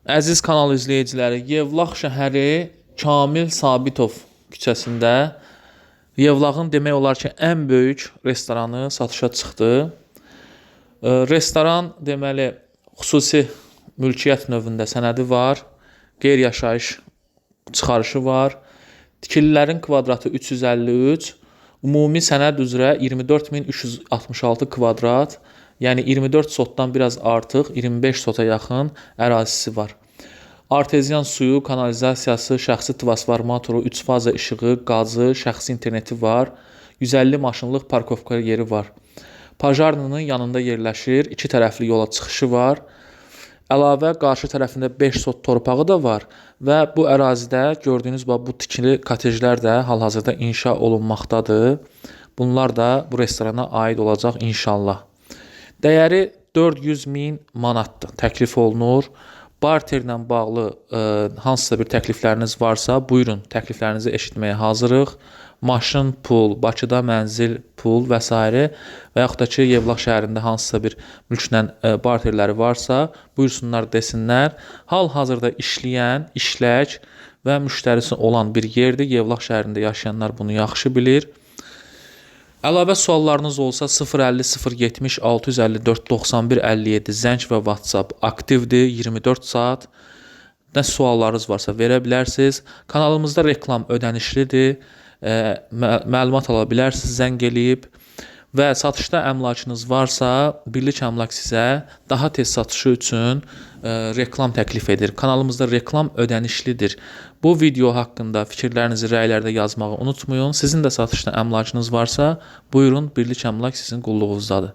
Əziz kanal izləyiciləri, Yevlax şəhəri Kamil Sabitov küçəsində Yevlaxın demək olar ki, ən böyük restoranı satışa çıxdı. Restoran deməli xüsusi mülkiyyət növündə sənədi var, qeyri-yaşayış çıxarışı var. Tikililərin kvadratı 353, ümumi sənəd üzrə 24366 kvadrat, yəni 24 sotdan biraz artıq, 25 sota yaxın ərazisi var. Arteziyan suyu, kanalizasiyası, şəxsi transformatoru, 3 faza işığı, qazı, şəxsi interneti var. 150 maşınlıq parkovka yeri var. Pajarnının yanında yerləşir, 2 tərəfli yola çıxışı var. Əlavə qarşı tərəfində 5 sot torpağı da var və bu ərazidə gördüyünüz bu tikili kotejlər də hal-hazırda inşa olunmaqdadır. Bunlar da bu restorana aid olacaq inşallah. Dəyəri 400.000 manatdır, təklif olunur. Barterlə bağlı hansısa bir təklifləriniz varsa, buyurun, təkliflərinizi eşitməyə hazırıq. Maşın, pul, Bakıda mənzil, pul və s. və yaxud da ki, Yevlax şəhərində hansısa bir mülklə barterləri varsa, buyursunlar desinlər. Hal-hazırda işləyən, işlək və müştərisi olan bir yerdir. Yevlax şəhərində yaşayanlar bunu yaxşı bilir. Əlavə suallarınız olsa 050 070 654 91 57 zəng və WhatsApp aktivdir, 24 saat. Nə suallarınız varsa verə bilərsiniz. Kanalımızda reklam ödənişlidir. Məlumat ala bilərsiniz zəng eləyib. Və satışda əmlakınız varsa, Birlik Əmlak sizə daha tez satışı üçün reklam təklif edir. Kanalımızda reklam ödənişlidir. Bu video haqqında fikirlərinizi rəylərdə yazmağı unutmayın. Sizin də satışda əmlakınız varsa, buyurun, Birlik Əmlak sizin qulluğunuzdadır.